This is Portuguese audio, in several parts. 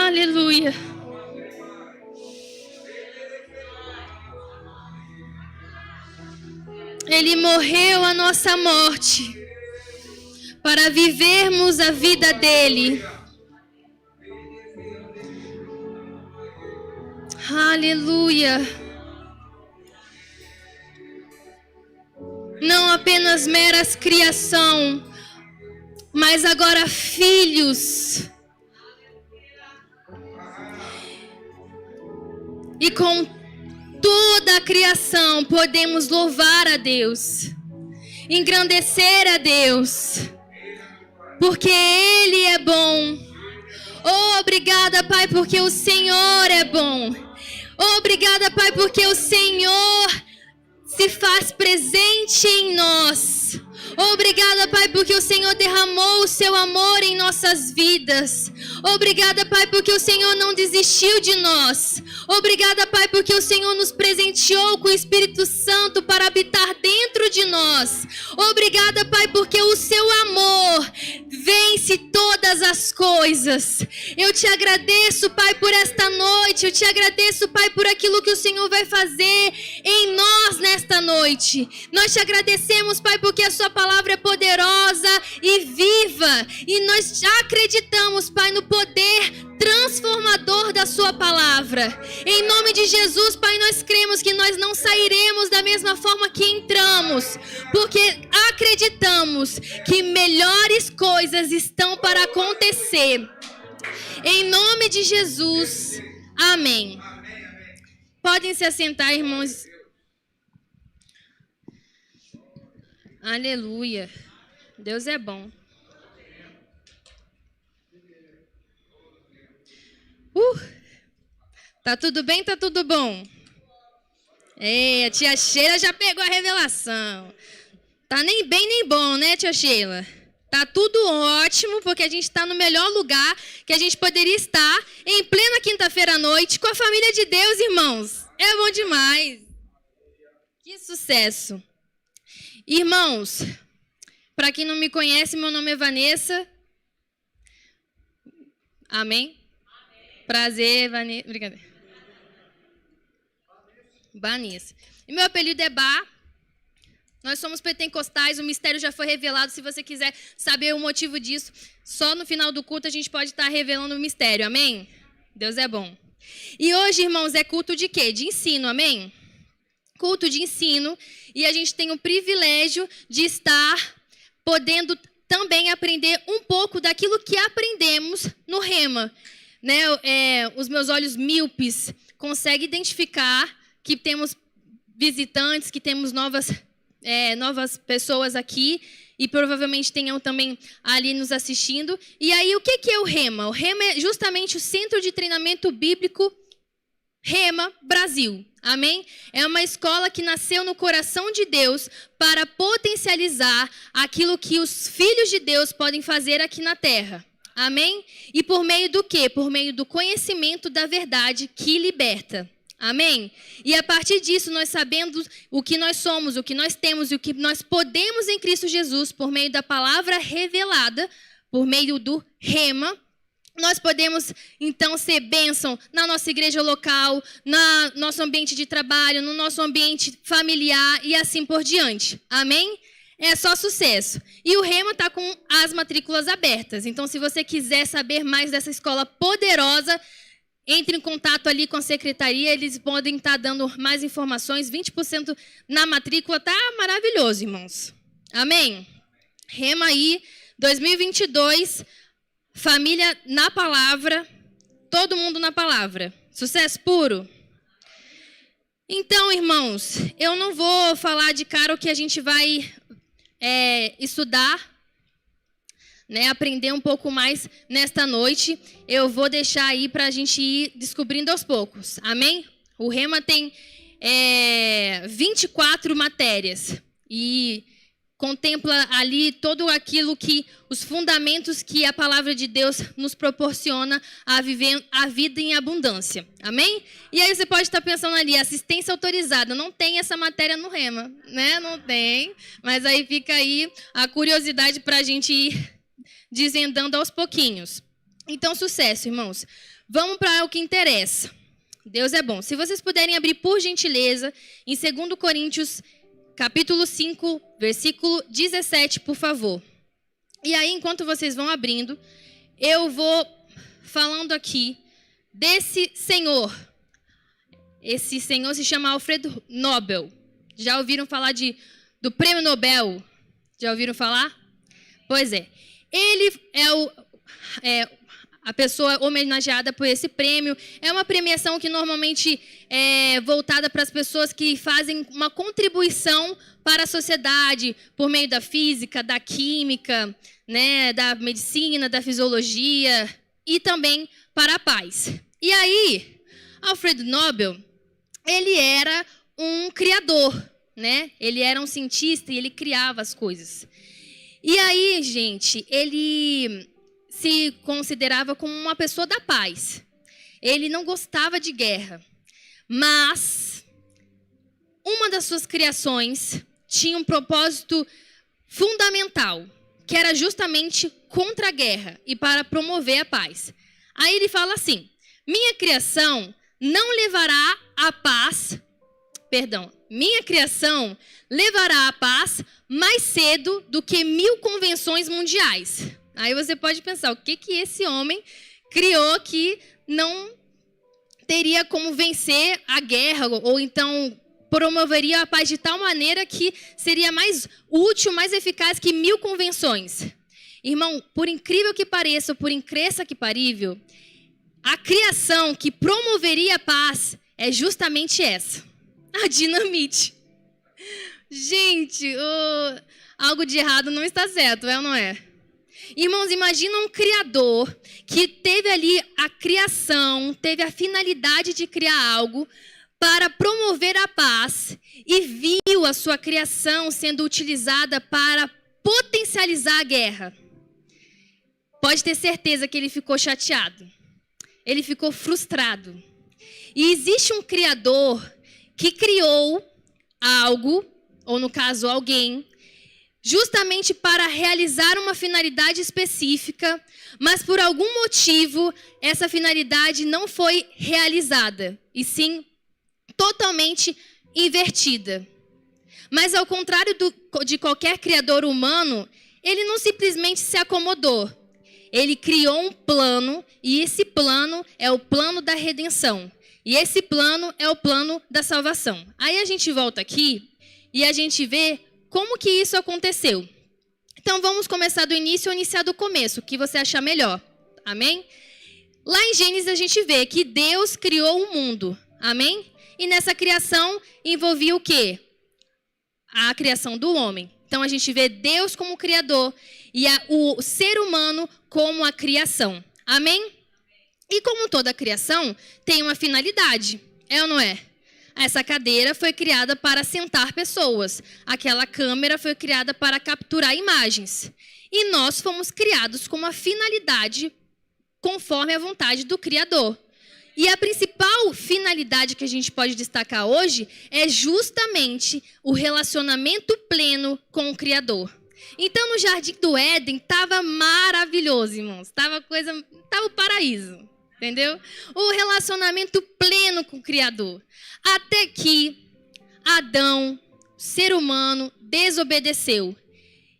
Aleluia. Ele morreu a nossa morte para vivermos a vida dele. Aleluia. Não apenas meras criação, mas agora filhos. E com toda a criação podemos louvar a Deus, engrandecer a Deus, porque Ele é bom. Oh, obrigada, Pai, porque o Senhor é bom. Oh, obrigada, Pai, porque o Senhor se faz presente em nós. Obrigada, Pai, porque o Senhor derramou o seu amor em nossas vidas. Obrigada, Pai, porque o Senhor não desistiu de nós. Obrigada, Pai, porque o Senhor nos presenteou com o Espírito Santo para habitar dentro de nós. Obrigada, Pai, porque o seu amor vence todas as coisas. Eu te agradeço, Pai, por esta noite. Eu te agradeço, Pai, por aquilo que o Senhor vai fazer em nós nesta noite. Nós te agradecemos, Pai, porque a sua palavra é poderosa e viva. E nós acreditamos, Pai, no poder transformador da sua palavra. Em nome de Jesus, Pai, nós cremos que nós não sairemos da mesma forma que entramos, porque acreditamos que melhores coisas estão para acontecer. Em nome de Jesus, amém. Podem se assentar, irmãos. Aleluia. Deus é bom. Tá tudo bem? Tá tudo bom? A tia Sheila já pegou a revelação. Tá nem bem nem bom, né, tia Sheila? Tá tudo ótimo, porque a gente está no melhor lugar que a gente poderia estar em plena quinta-feira à noite com a família de Deus, irmãos. É bom demais. Que sucesso. Irmãos, para quem não me conhece, meu nome é Vanessa. Amém? Prazer, Vanessa. Brincadeira. Vanessa. E meu apelido é Bá. Nós somos pentecostais, o mistério já foi revelado. Se você quiser saber o motivo disso, só no final do culto a gente pode estar revelando o mistério. Amém? Deus é bom. E hoje, irmãos, é culto de quê? De ensino, amém? Culto de ensino. E a gente tem o privilégio de estar podendo também aprender um pouco daquilo que aprendemos no Rema. Né? Os meus olhos míopes conseguem identificar que temos visitantes, que temos novas pessoas aqui e provavelmente tenham também ali nos assistindo. E aí, o que é o Rema? O Rema é justamente o Centro de Treinamento Bíblico Rema Brasil. Amém? É uma escola que nasceu no coração de Deus para potencializar aquilo que os filhos de Deus podem fazer aqui na terra. Amém? E por meio do quê? Por meio do conhecimento da verdade que liberta. Amém? E a partir disso, nós sabendo o que nós somos, o que nós temos e o que nós podemos em Cristo Jesus, por meio da palavra revelada, por meio do Rema, nós podemos, então, ser bênção na nossa igreja local, no nosso ambiente de trabalho, no nosso ambiente familiar e assim por diante. Amém? É só sucesso. E o Rema está com as matrículas abertas. Então, se você quiser saber mais dessa escola poderosa, entre em contato ali com a secretaria. Eles podem estar dando mais informações. 20% na matrícula. Tá maravilhoso, irmãos. Amém? Rema aí, 2022... Família na palavra, todo mundo na palavra. Sucesso puro. Então, irmãos, eu não vou falar de cara o que a gente vai estudar, né, aprender um pouco mais nesta noite. Eu vou deixar aí para a gente ir descobrindo aos poucos. Amém? O Rema tem 24 matérias e contempla ali todo aquilo que, os fundamentos que a palavra de Deus nos proporciona a viver a vida em abundância. Amém? E aí você pode estar pensando ali, assistência autorizada. Não tem essa matéria no Rema, né? Não tem. Mas aí fica aí a curiosidade para a gente ir desvendando aos pouquinhos. Então, sucesso, irmãos. vamos para o que interessa. Deus é bom. Se vocês puderem abrir, por gentileza, em 2 Coríntios, capítulo 5, versículo 17, por favor. E aí, enquanto vocês vão abrindo, eu vou falando aqui desse senhor. Esse senhor se chama Alfred Nobel. Já ouviram falar do Prêmio Nobel? Já ouviram falar? Pois é. Ele é a pessoa homenageada por esse prêmio. É uma premiação que normalmente é voltada para as pessoas que fazem uma contribuição para a sociedade por meio da física, da química, né, da medicina, da fisiologia e também para a paz. E aí, Alfred Nobel, ele era um criador, né? Ele era um cientista e ele criava as coisas. E aí, gente, ele se considerava como uma pessoa da paz. Ele não gostava de guerra. Mas uma das suas criações tinha um propósito fundamental, que era justamente contra a guerra e para promover a paz. Aí ele fala assim: minha criação levará a paz mais cedo do que 1000 convenções mundiais. Aí você pode pensar, o que esse homem criou que não teria como vencer a guerra, ou então promoveria a paz de tal maneira que seria mais útil, mais eficaz que 1000 convenções. Irmão, por incrível que pareça, por incresça que parível, a criação que promoveria a paz é justamente essa, a dinamite. Gente, algo de errado não está certo, é ou não é? Irmãos, imagina um criador que teve ali a criação, teve a finalidade de criar algo para promover a paz e viu a sua criação sendo utilizada para potencializar a guerra. Pode ter certeza que ele ficou chateado. Ele ficou frustrado. E existe um criador que criou algo, ou no caso alguém, justamente para realizar uma finalidade específica, mas por algum motivo essa finalidade não foi realizada, e sim totalmente invertida. Mas ao contrário de qualquer criador humano, ele não simplesmente se acomodou. Ele criou um plano, e esse plano é o plano da redenção. E esse plano é o plano da salvação. Aí a gente volta aqui e a gente vê como que isso aconteceu. Então vamos começar do início ou iniciar do começo, o que você achar melhor. Amém? Lá em Gênesis a gente vê que Deus criou o mundo. Amém? E nessa criação envolvia o quê? A criação do homem. Então a gente vê Deus como criador e o ser humano como a criação. Amém? E como toda criação, tem uma finalidade. É ou não é? Essa cadeira foi criada para sentar pessoas. Aquela câmera foi criada para capturar imagens. E nós fomos criados com uma finalidade conforme a vontade do Criador. E a principal finalidade que a gente pode destacar hoje é justamente o relacionamento pleno com o Criador. Então, no Jardim do Éden, estava maravilhoso, irmãos. Estava o paraíso. Entendeu? O relacionamento pleno com o Criador. Até que Adão, ser humano, desobedeceu.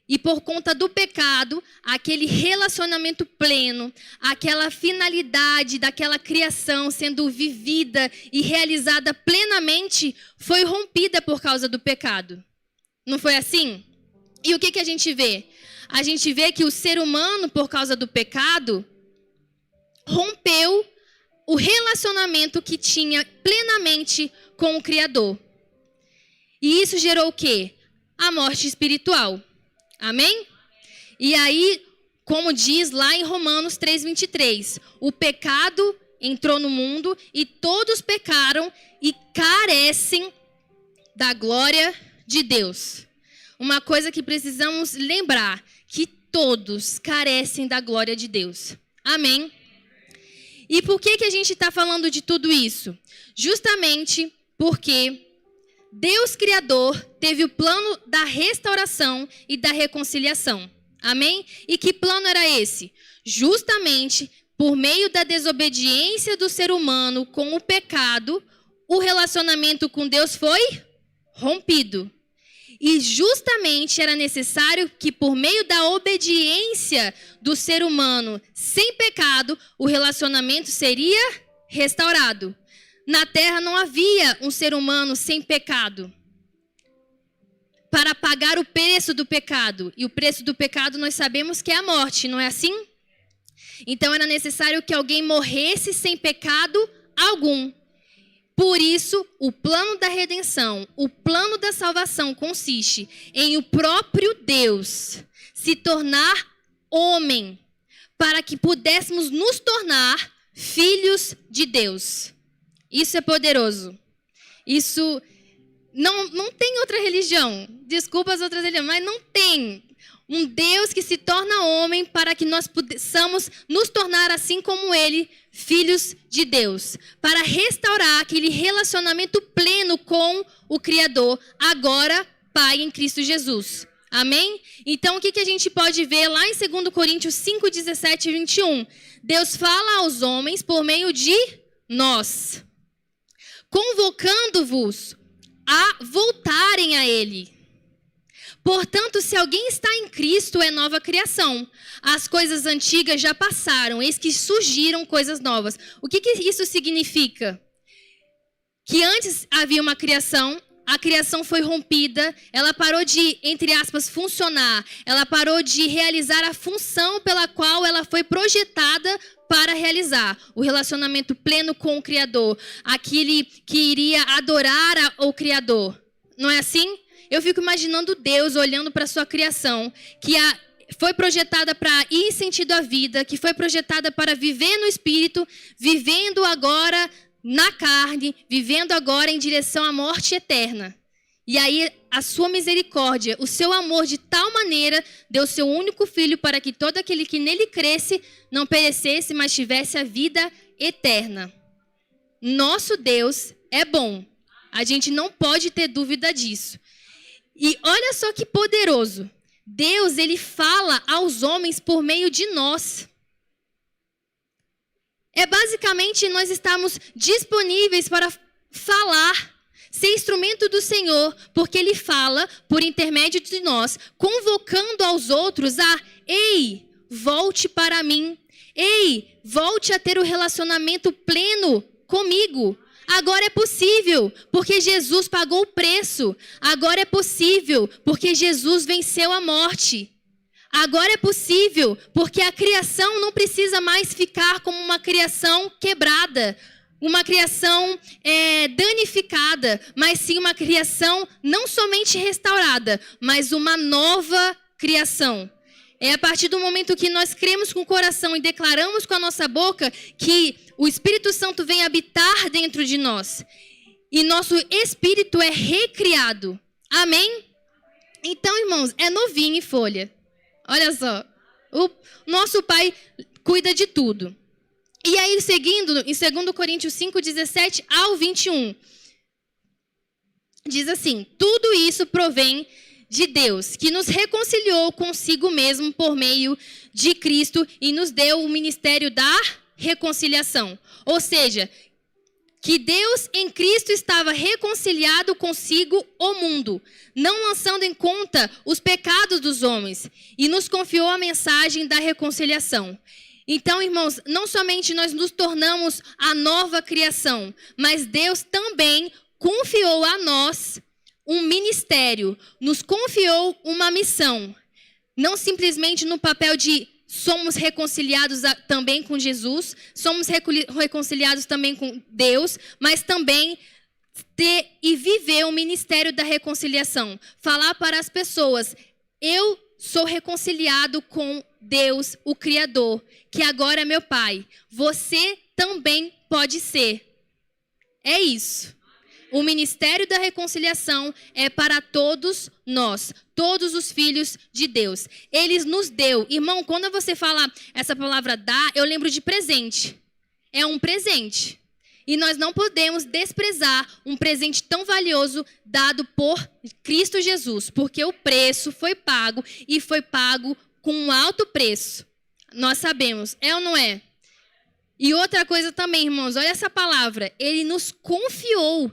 E por conta do pecado, aquele relacionamento pleno, aquela finalidade daquela criação sendo vivida e realizada plenamente, foi rompida por causa do pecado. Não foi assim? E o que a gente vê? A gente vê que o ser humano, por causa do pecado, rompeu o relacionamento que tinha plenamente com o Criador. E isso gerou o quê? A morte espiritual. Amém? E aí, como diz lá em Romanos 3:23, o pecado entrou no mundo e todos pecaram e carecem da glória de Deus. Uma coisa que precisamos lembrar, que todos carecem da glória de Deus. Amém? E por que a gente está falando de tudo isso? Justamente porque Deus Criador teve o plano da restauração e da reconciliação. Amém? E que plano era esse? Justamente por meio da desobediência do ser humano com o pecado, o relacionamento com Deus foi rompido. E justamente era necessário que, por meio da obediência do ser humano sem pecado, o relacionamento seria restaurado. Na terra não havia um ser humano sem pecado para pagar o preço do pecado. E o preço do pecado nós sabemos que é a morte, não é assim? Então era necessário que alguém morresse sem pecado algum. Por isso, o plano da redenção, o plano da salvação consiste em o próprio Deus se tornar homem, para que pudéssemos nos tornar filhos de Deus. Isso é poderoso. Isso não tem outra religião. Desculpa as outras religiões, mas não tem. Um Deus que se torna homem para que nós possamos nos tornar assim como Ele, filhos de Deus. Para restaurar aquele relacionamento pleno com o Criador, agora Pai em Cristo Jesus. Amém? Então o que a gente pode ver lá em 2 Coríntios 5, 17 e 21? Deus fala aos homens por meio de nós, convocando-vos a voltarem a Ele. Portanto, se alguém está em Cristo, é nova criação. As coisas antigas já passaram, eis que surgiram coisas novas. O que isso significa? Que antes havia uma criação, a criação foi rompida, ela parou de, entre aspas, funcionar. Ela parou de realizar a função pela qual ela foi projetada para realizar. O relacionamento pleno com o Criador. Aquele que iria adorar o Criador. Não é assim? Eu fico imaginando Deus olhando para a sua criação, que foi projetada para ir em sentido à vida, que foi projetada para viver no Espírito, vivendo agora na carne, vivendo agora em direção à morte eterna. E aí a sua misericórdia, o seu amor de tal maneira, deu seu único filho para que todo aquele que nele cresce não perecesse, mas tivesse a vida eterna. Nosso Deus é bom. A gente não pode ter dúvida disso. E olha só que poderoso. Deus, Ele fala aos homens por meio de nós. É basicamente nós estamos disponíveis para falar, ser instrumento do Senhor, porque Ele fala por intermédio de nós, convocando aos outros a: ei, volte para mim. Ei, volte a ter o relacionamento pleno comigo. Agora é possível, porque Jesus pagou o preço. Agora é possível, porque Jesus venceu a morte. Agora é possível, porque a criação não precisa mais ficar como uma criação quebrada, uma criação danificada, mas sim uma criação não somente restaurada, mas uma nova criação. É a partir do momento que nós cremos com o coração e declaramos com a nossa boca que o Espírito Santo vem habitar dentro de nós. E nosso espírito é recriado. Amém? Então, irmãos, é novinho em folha. Olha só. O nosso Pai cuida de tudo. E aí, seguindo, em 2 Coríntios 5, 17 ao 21. Diz assim: tudo isso provém de Deus, que nos reconciliou consigo mesmo por meio de Cristo e nos deu o ministério da reconciliação. Ou seja, que Deus em Cristo estava reconciliado consigo o mundo, não lançando em conta os pecados dos homens, e nos confiou a mensagem da reconciliação. Então, irmãos, não somente nós nos tornamos a nova criação, mas Deus também confiou a nós um ministério, nos confiou uma missão. Não simplesmente no papel de somos reconciliados também com Jesus, somos reconciliados também com Deus, mas também ter e viver o ministério da reconciliação. Falar para as pessoas: eu sou reconciliado com Deus, o Criador, que agora é meu Pai. Você também pode ser. É isso. O ministério da reconciliação é para todos nós, todos os filhos de Deus. Ele nos deu. Irmão, quando você fala essa palavra dar, eu lembro de presente. É um presente. E nós não podemos desprezar um presente tão valioso dado por Cristo Jesus, porque o preço foi pago e foi pago com um alto preço. Nós sabemos, é ou não é? E outra coisa também, irmãos, olha essa palavra. Ele nos confiou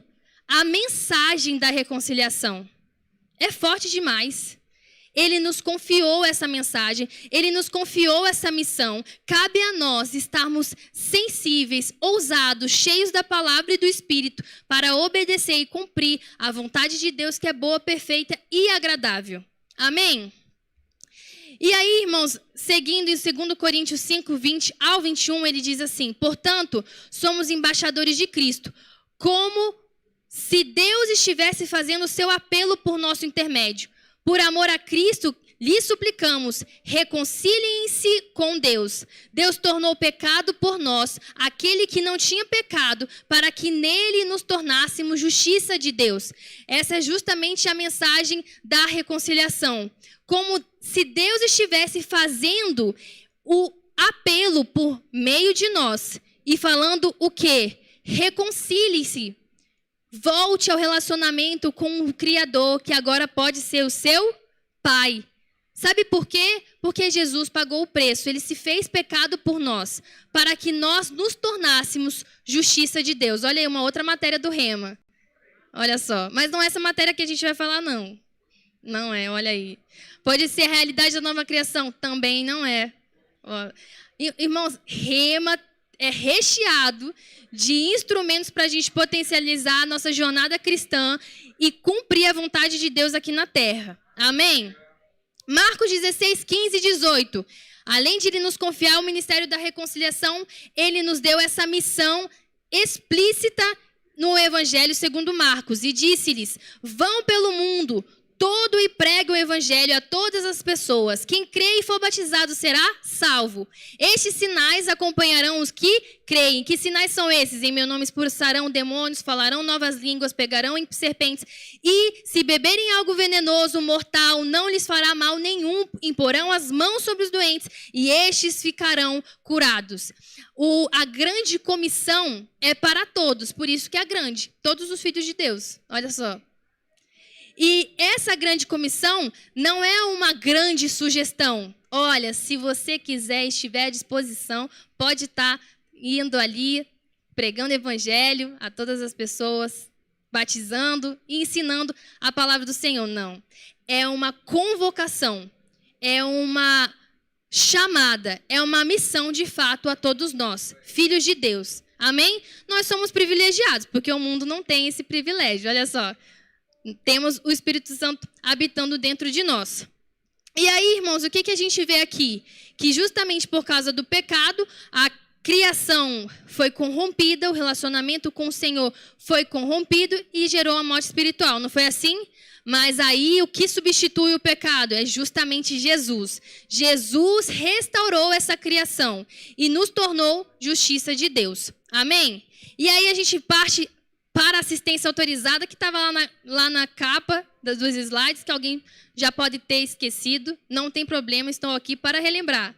a mensagem da reconciliação. É forte demais. Ele nos confiou essa mensagem, ele nos confiou essa missão. Cabe a nós estarmos sensíveis, ousados, cheios da palavra e do Espírito para obedecer e cumprir a vontade de Deus que é boa, perfeita e agradável. Amém? E aí, irmãos, seguindo em 2 Coríntios 5, 20 ao 21, ele diz assim: portanto, somos embaixadores de Cristo, como se Deus estivesse fazendo o seu apelo por nosso intermédio. Por amor a Cristo, lhes suplicamos, reconciliem-se com Deus. Deus tornou pecado por nós, aquele que não tinha pecado, para que nele nos tornássemos justiça de Deus. Essa é justamente a mensagem da reconciliação. Como se Deus estivesse fazendo o apelo por meio de nós e falando o quê? Reconcilie-se. Volte ao relacionamento com o Criador, que agora pode ser o seu Pai. Sabe por quê? Porque Jesus pagou o preço. Ele se fez pecado por nós, para que nós nos tornássemos justiça de Deus. Olha aí, uma outra matéria do Rema. Olha só. Mas não é essa matéria que a gente vai falar, não. Não é, olha aí. Pode ser a realidade da nova criação? Também não é. Ó. Irmãos, Rema é recheado de instrumentos para a gente potencializar a nossa jornada cristã e cumprir a vontade de Deus aqui na terra. Amém? Marcos 16, 15 e 18. Além de ele nos confiar o ministério da reconciliação, ele nos deu essa missão explícita no Evangelho segundo Marcos. E disse-lhes: vão pelo mundo todo e pregue o evangelho a todas as pessoas. Quem crê e for batizado será salvo. Estes sinais acompanharão os que creem. Que sinais são esses? Em meu nome expulsarão demônios, falarão novas línguas, pegarão em serpentes. E se beberem algo venenoso, mortal, não lhes fará mal nenhum. Imporão as mãos sobre os doentes e estes ficarão curados. A grande comissão é para todos, por isso que é grande. Todos os filhos de Deus. Olha só. E essa grande comissão não é uma grande sugestão. Olha, se você quiser, estiver à disposição, pode estar indo ali, pregando o evangelho a todas as pessoas, batizando e ensinando a palavra do Senhor. Não. É uma convocação, é uma chamada, é uma missão de fato a todos nós, filhos de Deus. Amém? Nós somos privilegiados, porque o mundo não tem esse privilégio. Olha só. Temos o Espírito Santo habitando dentro de nós. E aí, irmãos, o que a gente vê aqui? Que justamente por causa do pecado, a criação foi corrompida, o relacionamento com o Senhor foi corrompido e gerou a morte espiritual. Não foi assim? Mas aí o que substitui o pecado é justamente Jesus. Jesus restaurou essa criação e nos tornou justiça de Deus. Amém? E aí a gente parte para a assistência autorizada, que estava lá na capa dos slides, que alguém já pode ter esquecido. Não tem problema, estou aqui para relembrar.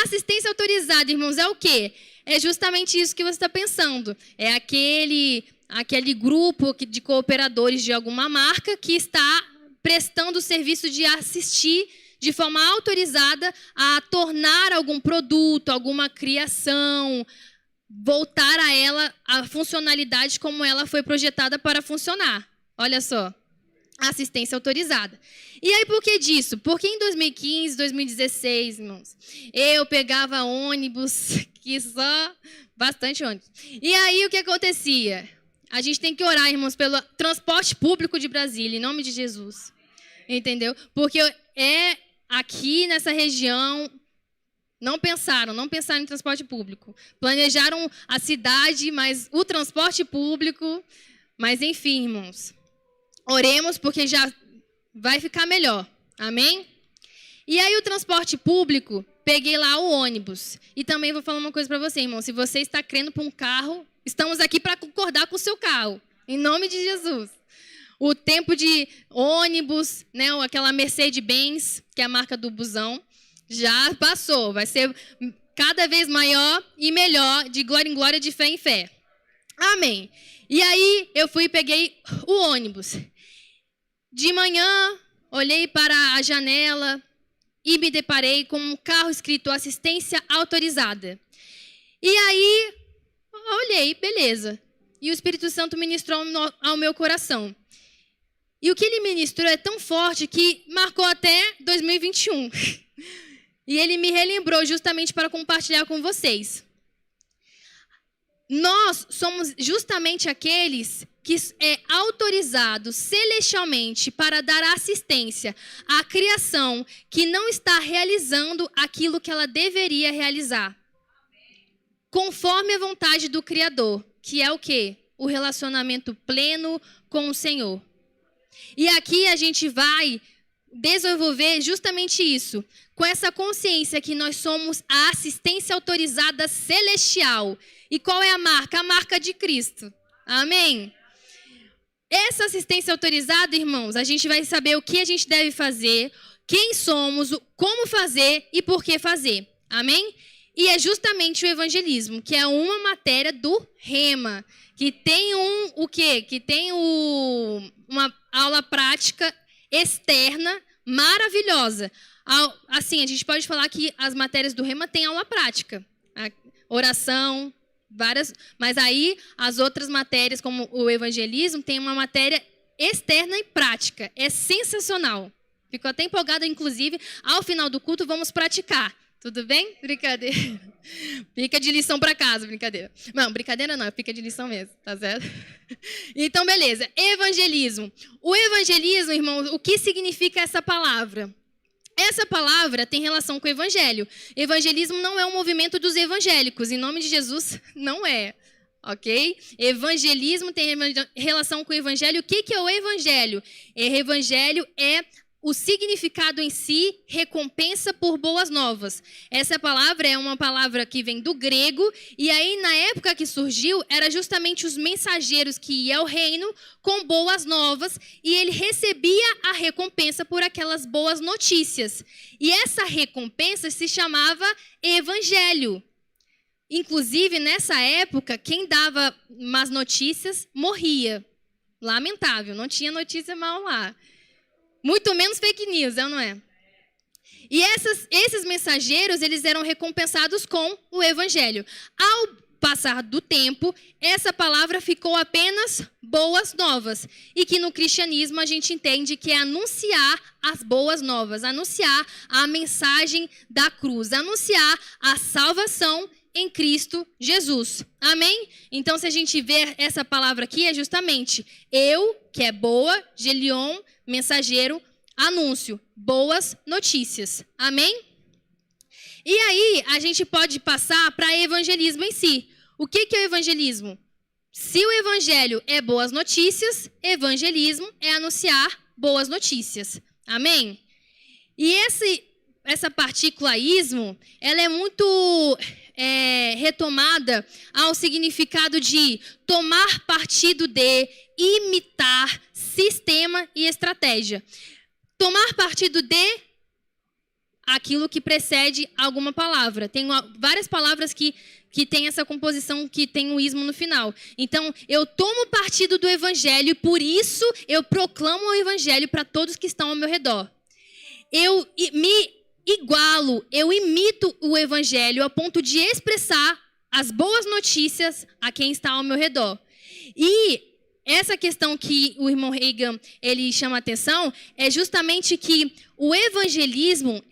Assistência autorizada, irmãos, é o quê? É justamente isso que você está pensando. É aquele grupo de cooperadores de alguma marca que está prestando o serviço de assistir de forma autorizada a tornar algum produto, alguma criação, voltar a ela a funcionalidade como ela foi projetada para funcionar. Olha só, assistência autorizada. E aí por que disso? Porque em 2015, 2016, irmãos, eu pegava ônibus, que só bastante ônibus. E aí o que acontecia? A gente tem que orar, irmãos, pelo transporte público de Brasília, em nome de Jesus. Entendeu? Porque aqui nessa região não pensaram em transporte público. Planejaram a cidade, mas o transporte público... Mas, enfim, irmãos, oremos porque já vai ficar melhor. Amém? E aí, o transporte público, peguei lá o ônibus. E também vou falar uma coisa para você, irmão. Se você está crendo para um carro, estamos aqui para concordar com o seu carro. Em nome de Jesus. O tempo de ônibus, né, aquela Mercedes-Benz, que é a marca do busão, já passou, vai ser cada vez maior e melhor, de glória em glória, de fé em fé. Amém. E aí eu fui e peguei o ônibus. De manhã, olhei para a janela e me deparei com um carro escrito assistência autorizada. E aí, olhei, beleza. E o Espírito Santo ministrou ao meu coração. E o que ele ministrou é tão forte que marcou até 2021. E ele me relembrou justamente para compartilhar com vocês. Nós somos justamente aqueles que é autorizados celestialmente para dar assistência à criação que não está realizando aquilo que ela deveria realizar. Conforme a vontade do Criador, que é o quê? O relacionamento pleno com o Senhor. E aqui a gente vai desenvolver justamente isso, com essa consciência que nós somos a assistência autorizada celestial. E qual é a marca? A marca de Cristo. Amém? Essa assistência autorizada, irmãos, a gente vai saber o que a gente deve fazer, quem somos, como fazer e por que fazer. Amém? E é justamente o evangelismo, que é uma matéria do Rema, que tem o quê? Que tem uma aula prática externa maravilhosa. Assim, a gente pode falar que as matérias do Rema têm aula prática. Oração, várias, mas aí as outras matérias, como o evangelismo, tem uma matéria externa e prática. É sensacional. Fico até empolgada, inclusive, ao final do culto vamos praticar. Tudo bem? Brincadeira. Fica de lição para casa, brincadeira. Não, brincadeira não, fica de lição mesmo, tá certo? Então, beleza. Evangelismo. O evangelismo, irmãos, o que significa essa palavra? Essa palavra tem relação com o evangelho. Evangelismo não é um movimento dos evangélicos. Em nome de Jesus, não é. Ok? Evangelismo tem relação com o evangelho. O que é o evangelho? Evangelho é o significado em si, recompensa por boas novas. Essa palavra é uma palavra que vem do grego, e aí na época que surgiu, era justamente os mensageiros que iam ao reino com boas novas, e ele recebia a recompensa por aquelas boas notícias. E essa recompensa se chamava evangelho. Inclusive, nessa época, quem dava más notícias morria. Lamentável, não tinha notícia mal lá. Muito menos fake news, não é? E esses mensageiros, eles eram recompensados com o evangelho. Ao passar do tempo, essa palavra ficou apenas boas novas. E que no cristianismo a gente entende que é anunciar as boas novas, anunciar a mensagem da cruz, anunciar a salvação em Cristo Jesus. Amém? Então, se a gente ver essa palavra aqui, é justamente eu, que é boa, Gelion, mensageiro, anúncio, boas notícias. Amém? E aí, a gente pode passar para evangelismo em si. O que é o evangelismo? Se o evangelho é boas notícias, evangelismo é anunciar boas notícias. Amém? E essa partícula ismo, ela é muito retomada ao significado de tomar partido de, imitar, sistema e estratégia. Tomar partido de aquilo que precede alguma palavra. Tem várias palavras que tem essa composição, que tem o ismo no final. Então, eu tomo partido do evangelho e por isso eu proclamo o evangelho para todos que estão ao meu redor. Eu me igualo, eu imito o evangelho a ponto de expressar as boas notícias a quem está ao meu redor. E essa questão que o irmão Reagan, ele chama a atenção, é justamente que o evangelismo,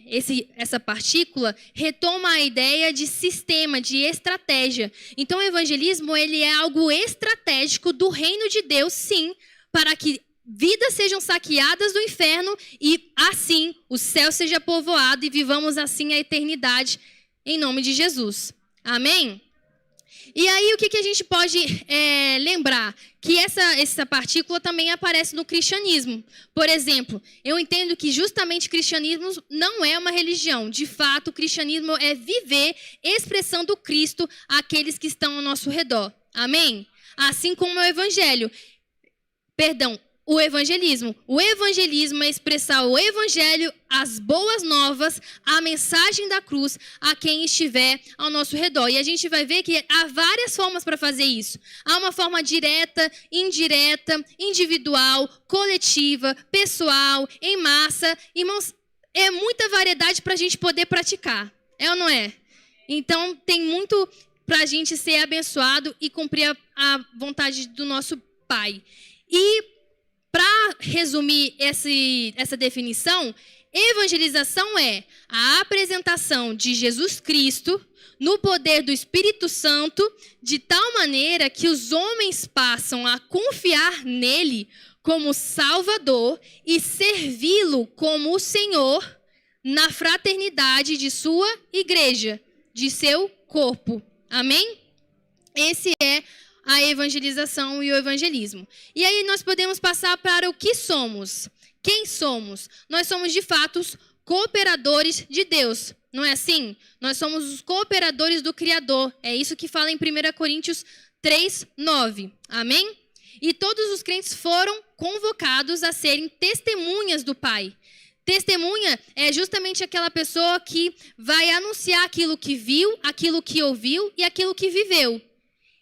essa partícula, retoma a ideia de sistema, de estratégia. Então, o evangelismo, ele é algo estratégico do reino de Deus, sim, para que vidas sejam saqueadas do inferno e, assim, o céu seja povoado e vivamos assim a eternidade, em nome de Jesus. Amém? E aí, o que a gente pode lembrar? Que essa partícula também aparece no cristianismo. Por exemplo, eu entendo que justamente o cristianismo não é uma religião. De fato, o cristianismo é viver expressando Cristo àqueles que estão ao nosso redor. Amém? Assim como o evangelho. O evangelismo. O evangelismo é expressar o evangelho, as boas novas, a mensagem da cruz a quem estiver ao nosso redor. E a gente vai ver que há várias formas para fazer isso. Há uma forma direta, indireta, individual, coletiva, pessoal, em massa. Irmãos, é muita variedade para a gente poder praticar. É ou não é? Então, tem muito para a gente ser abençoado e cumprir a vontade do nosso Pai. E, para resumir essa definição, evangelização é a apresentação de Jesus Cristo no poder do Espírito Santo, de tal maneira que os homens passam a confiar nele como Salvador e servi-lo como o Senhor na fraternidade de sua igreja, de seu corpo. Amém? Esse é a evangelização e o evangelismo. E aí nós podemos passar para o que somos. Quem somos? Nós somos, de fato, cooperadores de Deus. Não é assim? Nós somos os cooperadores do Criador. É isso que fala em 1 Coríntios 3:9. Amém? E todos os crentes foram convocados a serem testemunhas do Pai. Testemunha é justamente aquela pessoa que vai anunciar aquilo que viu, aquilo que ouviu e aquilo que viveu.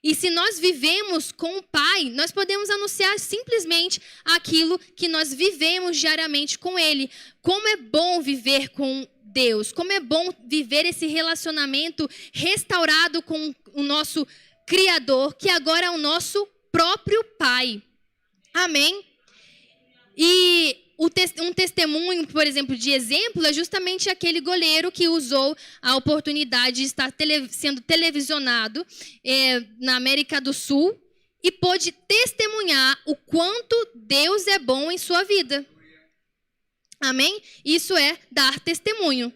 E se nós vivemos com o Pai, nós podemos anunciar simplesmente aquilo que nós vivemos diariamente com Ele. Como é bom viver com Deus, como é bom viver esse relacionamento restaurado com o nosso Criador, que agora é o nosso próprio Pai. Amém? E um testemunho, por exemplo, de exemplo, é justamente aquele goleiro que usou a oportunidade de estar sendo televisionado na América do Sul e pôde testemunhar o quanto Deus é bom em sua vida. Amém? Isso é dar testemunho.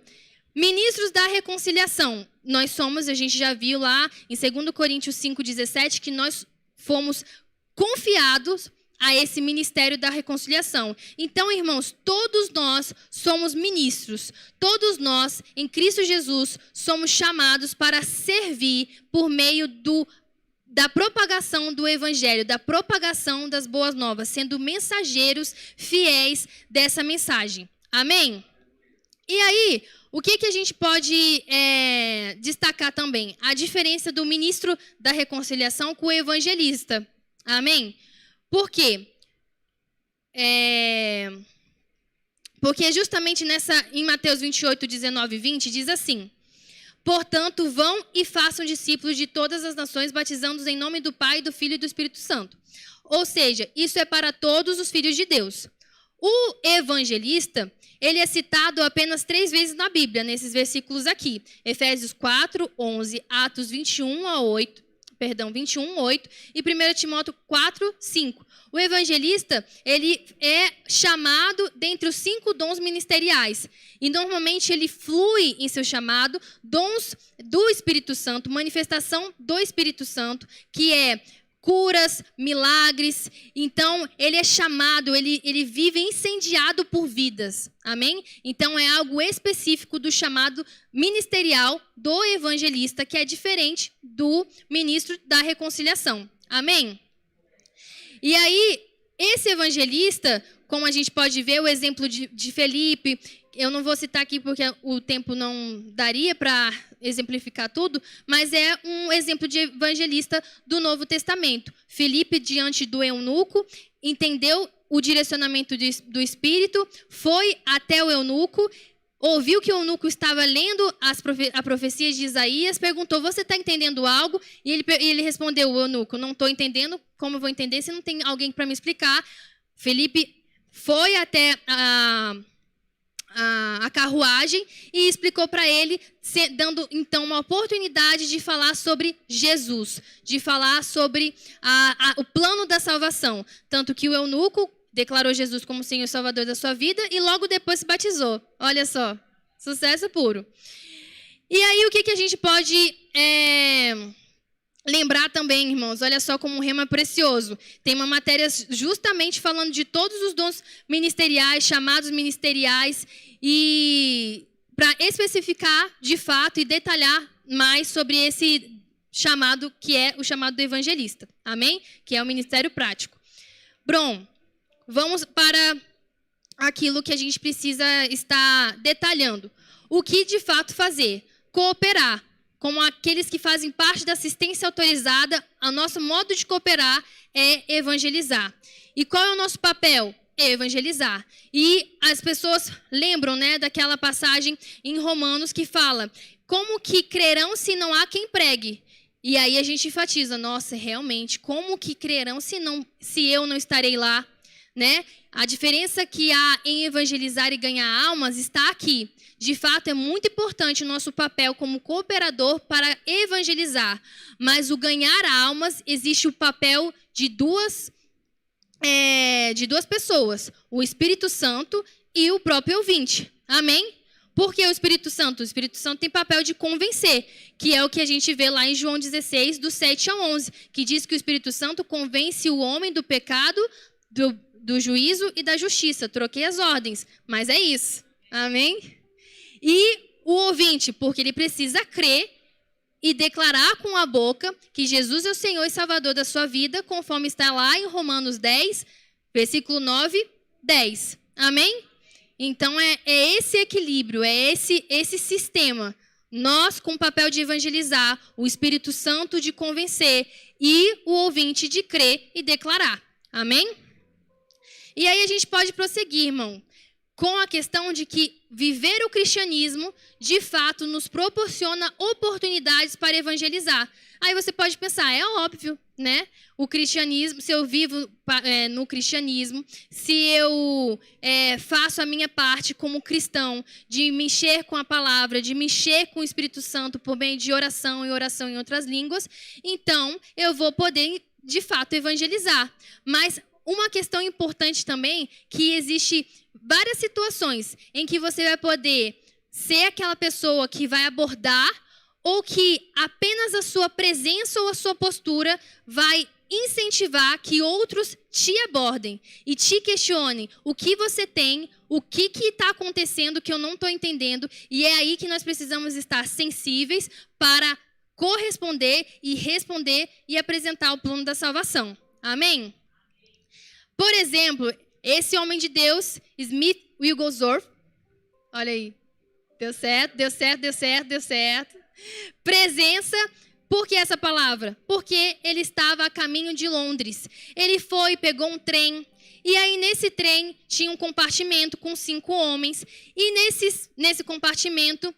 Ministros da reconciliação. Nós somos, a gente já viu lá em 2 Coríntios 5:17, que nós fomos confiados a esse ministério da reconciliação. Então, irmãos, todos nós somos ministros. Todos nós, em Cristo Jesus, somos chamados para servir por meio da propagação do Evangelho, da propagação das boas novas, sendo mensageiros fiéis dessa mensagem. Amém? E aí, o que a gente pode destacar também? A diferença do ministro da reconciliação com o evangelista. Amém? Por quê? Porque justamente em Mateus 28, 19 e 20, diz assim: portanto, vão e façam discípulos de todas as nações, batizando-os em nome do Pai, do Filho e do Espírito Santo. Ou seja, isso é para todos os filhos de Deus. O evangelista, ele é citado apenas 3 vezes na Bíblia, nesses versículos aqui. Efésios 4, 11, Atos 21, 8 e 1 Timóteo 4, 5. O evangelista, ele é chamado dentre os 5 dons ministeriais. E normalmente ele flui em seu chamado, dons do Espírito Santo, manifestação do Espírito Santo, que é curas, milagres. Então, ele é chamado, ele vive incendiado por vidas. Amém? Então, é algo específico do chamado ministerial do evangelista, que é diferente do ministro da reconciliação. Amém? E aí, esse evangelista, como a gente pode ver, o exemplo de Felipe, eu não vou citar aqui porque o tempo não daria para exemplificar tudo, mas é um exemplo de evangelista do Novo Testamento. Felipe, diante do eunuco, entendeu o direcionamento do Espírito, foi até o eunuco, ouviu que o eunuco estava lendo a profecia de Isaías, perguntou: você está entendendo algo? E ele respondeu: o eunuco: não estou entendendo. Como eu vou entender se não tem alguém para me explicar? Felipe foi até a carruagem e explicou para ele, dando então uma oportunidade de falar sobre Jesus, de falar sobre o plano da salvação. Tanto que o eunuco declarou Jesus como Senhor e Salvador da sua vida e logo depois se batizou. Olha só, sucesso puro. E aí o que a gente pode lembrar também, irmãos? Olha só como um rema precioso. Tem uma matéria justamente falando de todos os dons ministeriais, chamados ministeriais, e para especificar de fato e detalhar mais sobre esse chamado, que é o chamado do evangelista. Amém? Que é o ministério prático. Bom, vamos para aquilo que a gente precisa estar detalhando. O que de fato fazer? Cooperar. Como aqueles que fazem parte da assistência autorizada, o nosso modo de cooperar é evangelizar. E qual é o nosso papel? É evangelizar. E as pessoas lembram, daquela passagem em Romanos que fala: como que crerão se não há quem pregue? E aí a gente enfatiza, nossa, realmente, como que crerão se eu não estarei lá, né? A diferença que há em evangelizar e ganhar almas está aqui. De fato, é muito importante o nosso papel como cooperador para evangelizar. Mas o ganhar almas, existe o papel de duas pessoas. O Espírito Santo e o próprio ouvinte. Amém? Por que o Espírito Santo? O Espírito Santo tem papel de convencer, que é o que a gente vê lá em João 16, do 7 ao 11, que diz que o Espírito Santo convence o homem do pecado, do juízo e da justiça. Troquei as ordens, mas é isso. Amém? E o ouvinte, porque ele precisa crer e declarar com a boca que Jesus é o Senhor e Salvador da sua vida, conforme está lá em Romanos 10, versículo 9, 10. Amém? Então, é esse equilíbrio, é esse sistema. Nós com o papel de evangelizar, o Espírito Santo de convencer e o ouvinte de crer e declarar. Amém? E aí a gente pode prosseguir, irmão, com a questão de que viver o cristianismo, de fato, nos proporciona oportunidades para evangelizar. Aí você pode pensar, é óbvio, né? O cristianismo, se eu vivo no cristianismo, se eu faço a minha parte como cristão, de me encher com a palavra, de me encher com o Espírito Santo por meio de oração e oração em outras línguas, então eu vou poder, de fato, evangelizar. Mas uma questão importante também, que existe várias situações em que você vai poder ser aquela pessoa que vai abordar ou que apenas a sua presença ou a sua postura vai incentivar que outros te abordem e te questionem o que você tem, o que está acontecendo que eu não estou entendendo. E é aí que nós precisamos estar sensíveis para corresponder e responder e apresentar o plano da salvação. Amém? Por exemplo, esse homem de Deus, Smith Wigglesworth, olha aí, deu certo. Presença, por que essa palavra? Porque ele estava a caminho de Londres. Ele foi, pegou um trem, e aí nesse trem tinha um compartimento com 5 homens, e nesse compartimento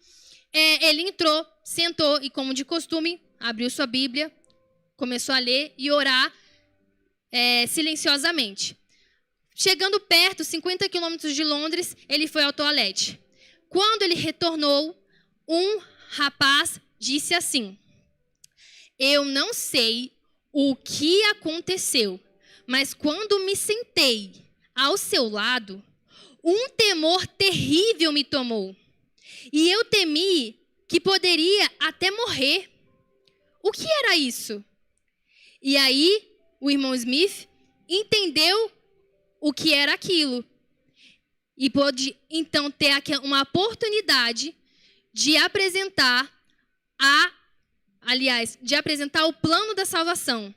ele entrou, sentou, e como de costume, abriu sua Bíblia, começou a ler e orar silenciosamente. Chegando perto, 50 quilômetros de Londres, ele foi ao toalete. Quando ele retornou, um rapaz disse assim: eu não sei o que aconteceu, mas quando me sentei ao seu lado, um temor terrível me tomou. E eu temi que poderia até morrer. O que era isso? E aí, o irmão Smith entendeu o que era aquilo. E pôde, então, ter uma oportunidade de apresentar de apresentar o plano da salvação.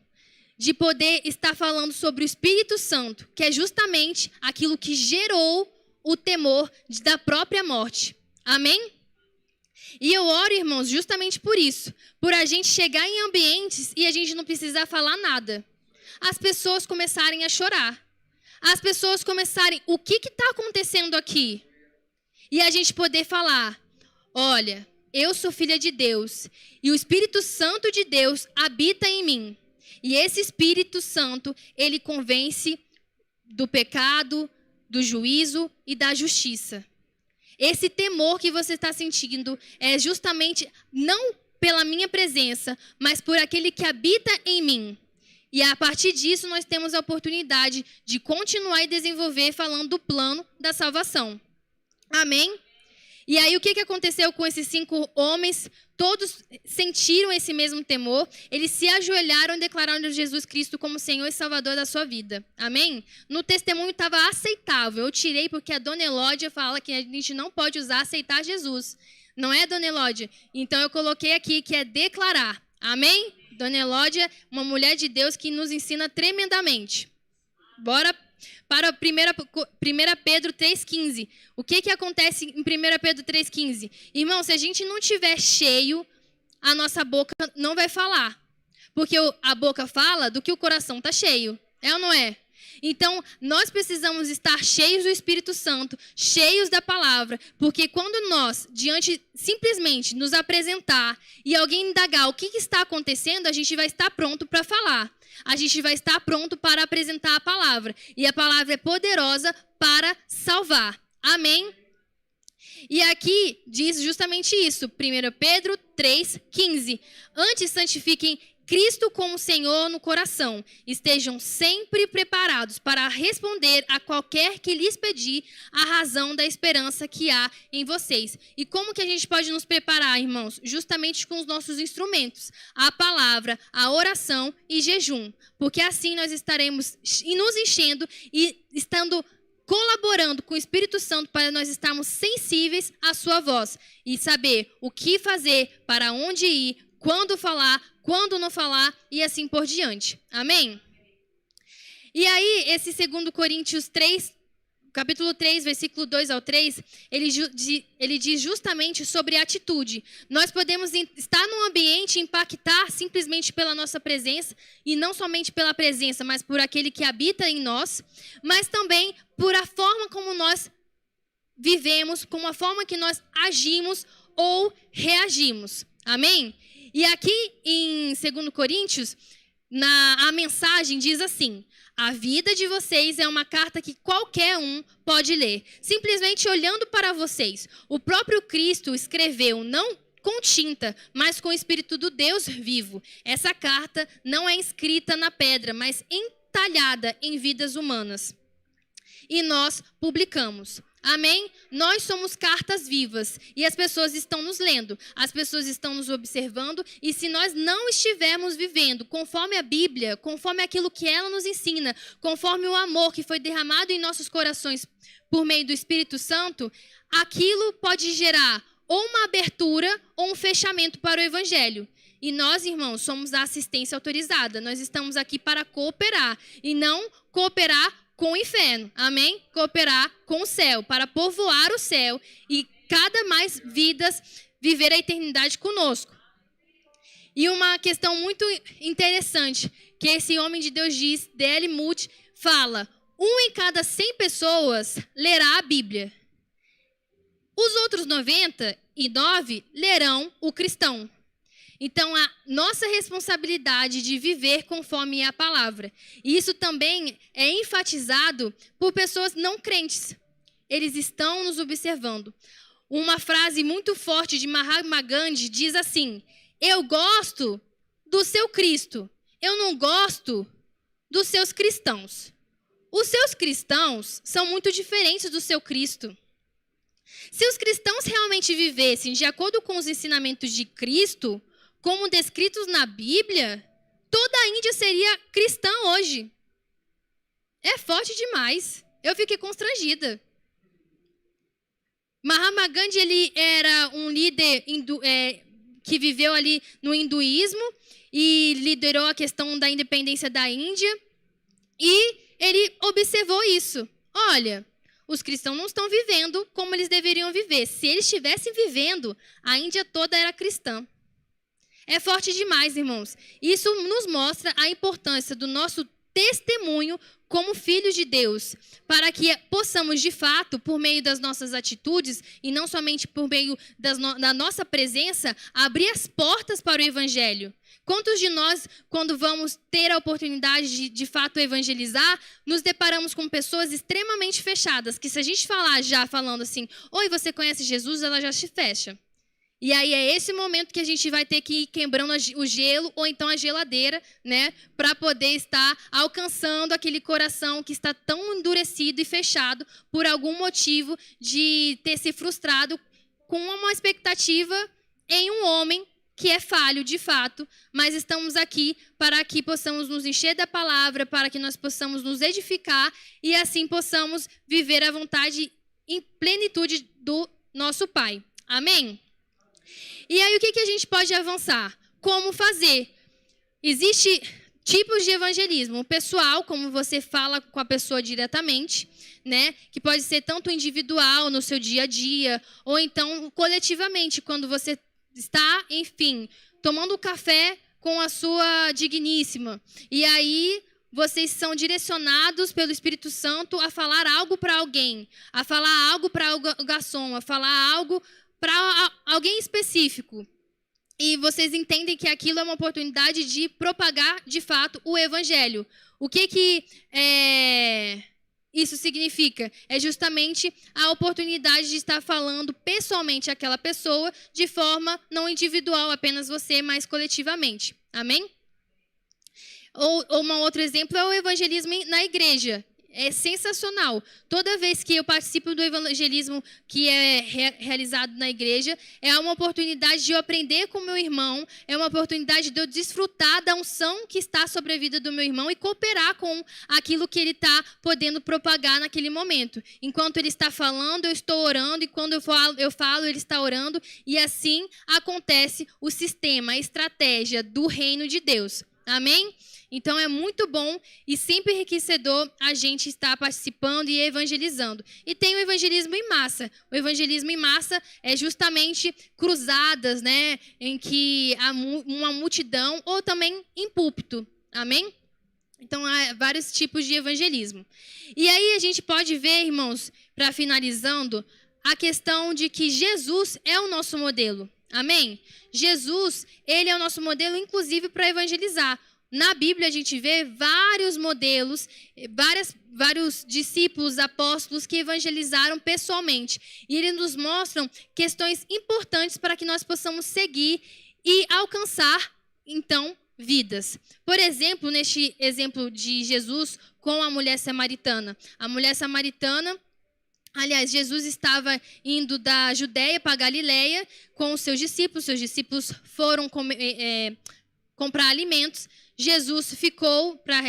De poder estar falando sobre o Espírito Santo, que é justamente aquilo que gerou o temor da própria morte. Amém? E eu oro, irmãos, justamente por isso. Por a gente chegar em ambientes e a gente não precisar falar nada. As pessoas começarem a chorar. As pessoas começarem, o que está acontecendo aqui? E a gente poder falar, olha, eu sou filha de Deus e o Espírito Santo de Deus habita em mim. E esse Espírito Santo, ele convence do pecado, do juízo e da justiça. Esse temor que você está sentindo é justamente não pela minha presença, mas por aquele que habita em mim. E a partir disso, nós temos a oportunidade de continuar e desenvolver falando do plano da salvação. Amém? E aí, o que aconteceu com esses 5 homens? Todos sentiram esse mesmo temor. Eles se ajoelharam e declararam Jesus Cristo como Senhor e Salvador da sua vida. Amém? No testemunho estava aceitável. Eu tirei porque a Dona Elódia fala que a gente não pode usar aceitar Jesus. Não é, Dona Elódia? Então, eu coloquei aqui que é declarar. Amém? Dona Elódia, uma mulher de Deus que nos ensina tremendamente. Bora para 1 Pedro 3,15. O que acontece em 1 Pedro 3,15? Irmão, se a gente não estiver cheio, a nossa boca não vai falar. Porque a boca fala do que o coração está cheio. É ou não é? Então, nós precisamos estar cheios do Espírito Santo, cheios da palavra, porque quando nós, simplesmente nos apresentar e alguém indagar o que está acontecendo, a gente vai estar pronto para falar. A gente vai estar pronto para apresentar a palavra. E a palavra é poderosa para salvar. Amém? E aqui diz justamente isso, 1 Pedro 3,15. Antes santifiquem Cristo como Senhor no coração. Estejam sempre preparados para responder a qualquer que lhes pedir a razão da esperança que há em vocês. E como que a gente pode nos preparar, irmãos? Justamente com os nossos instrumentos. A palavra, a oração e jejum. Porque assim nós estaremos nos enchendo e estando colaborando com o Espírito Santo para nós estarmos sensíveis à sua voz. E saber o que fazer, para onde ir, quando falar, quando não falar e assim por diante. Amém? E aí, esse 2 Coríntios 3, capítulo 3, versículo 2 ao 3, ele diz justamente sobre atitude. Nós podemos estar num ambiente e impactar simplesmente pela nossa presença, e não somente pela presença, mas por aquele que habita em nós, mas também por a forma como nós vivemos, com a forma que nós agimos ou reagimos. Amém? E aqui em 2 Coríntios, a mensagem diz assim: a vida de vocês é uma carta que qualquer um pode ler. Simplesmente olhando para vocês. O próprio Cristo escreveu, não com tinta, mas com o Espírito do Deus vivo. Essa carta não é escrita na pedra, mas entalhada em vidas humanas. E nós publicamos. Amém? Nós somos cartas vivas e as pessoas estão nos lendo, as pessoas estão nos observando, e se nós não estivermos vivendo conforme a Bíblia, conforme aquilo que ela nos ensina, conforme o amor que foi derramado em nossos corações por meio do Espírito Santo, aquilo pode gerar ou uma abertura ou um fechamento para o Evangelho. E nós, irmãos, somos a assistência autorizada. Nós estamos aqui para cooperar e não cooperar com o inferno, amém? Cooperar com o céu, para povoar o céu e cada mais vidas viver a eternidade conosco. E uma questão muito interessante, que esse homem de Deus diz, D.L. Moody, fala: 1 em cada 100 pessoas lerá a Bíblia. Os outros 99 lerão o cristão. Então, a nossa responsabilidade de viver conforme a palavra. E isso também é enfatizado por pessoas não crentes. Eles estão nos observando. Uma frase muito forte de Mahatma Gandhi diz assim: eu gosto do seu Cristo, eu não gosto dos seus cristãos. Os seus cristãos são muito diferentes do seu Cristo. Se os cristãos realmente vivessem de acordo com os ensinamentos de Cristo, como descritos na Bíblia, toda a Índia seria cristã hoje. É forte demais. Eu fiquei constrangida. Mahatma Gandhi, ele era um líder que viveu ali no hinduísmo e liderou a questão da independência da Índia. E ele observou isso. Olha, os cristãos não estão vivendo como eles deveriam viver. Se eles estivessem vivendo, a Índia toda era cristã. É forte demais, irmãos. Isso nos mostra a importância do nosso testemunho como filhos de Deus, para que possamos, de fato, por meio das nossas atitudes, e não somente por meio da nossa presença, abrir as portas para o Evangelho. Quantos de nós, quando vamos ter a oportunidade de fato evangelizar, nos deparamos com pessoas extremamente fechadas, que se a gente falar já falando assim, oi, você conhece Jesus? Ela já se fecha. E aí é esse momento que a gente vai ter que ir quebrando o gelo ou então a geladeira, né, para poder estar alcançando aquele coração que está tão endurecido e fechado por algum motivo de ter se frustrado com uma expectativa em um homem que é falho de fato, mas estamos aqui para que possamos nos encher da palavra, para que nós possamos nos edificar e assim possamos viver a vontade em plenitude do nosso Pai. Amém? E aí, o que a gente pode avançar? Como fazer? Existem tipos de evangelismo. O pessoal, como você fala com a pessoa diretamente, né? Que pode ser tanto individual, no seu dia a dia, ou então coletivamente, quando você está, enfim, tomando café com a sua digníssima. E aí vocês são direcionados pelo Espírito Santo a falar algo para alguém, a falar algo para o garçom, a falar algo para alguém específico. E vocês entendem que aquilo é uma oportunidade de propagar, de fato, o evangelho. O que isso significa? É justamente a oportunidade de estar falando pessoalmente àquela pessoa, de forma não individual, apenas você, mas coletivamente. Amém? Ou um outro exemplo é o evangelismo na igreja. É sensacional. Toda vez que eu participo do evangelismo que é realizado na igreja, é uma oportunidade de eu aprender com o meu irmão, é uma oportunidade de eu desfrutar da unção que está sobre a vida do meu irmão e cooperar com aquilo que ele está podendo propagar naquele momento. Enquanto ele está falando, eu estou orando, e quando eu falo, ele está orando, e assim acontece o sistema, a estratégia do reino de Deus. Amém? Então, é muito bom e sempre enriquecedor a gente estar participando e evangelizando. E tem o evangelismo em massa. O evangelismo em massa é justamente cruzadas, né, em que há uma multidão, ou também em púlpito. Amém? Então, há vários tipos de evangelismo. E aí a gente pode ver, irmãos, para finalizando, a questão de que Jesus é o nosso modelo. Amém? Jesus, ele é o nosso modelo, inclusive, para evangelizar. Na Bíblia, a gente vê vários modelos, vários discípulos, apóstolos que evangelizaram pessoalmente. E eles nos mostram questões importantes para que nós possamos seguir e alcançar, então, vidas. Por exemplo, neste exemplo de Jesus com a mulher samaritana. A mulher samaritana, aliás, Jesus estava indo da Judéia para a Galileia com os seus discípulos. Seus discípulos foram comprar alimentos. Jesus ficou para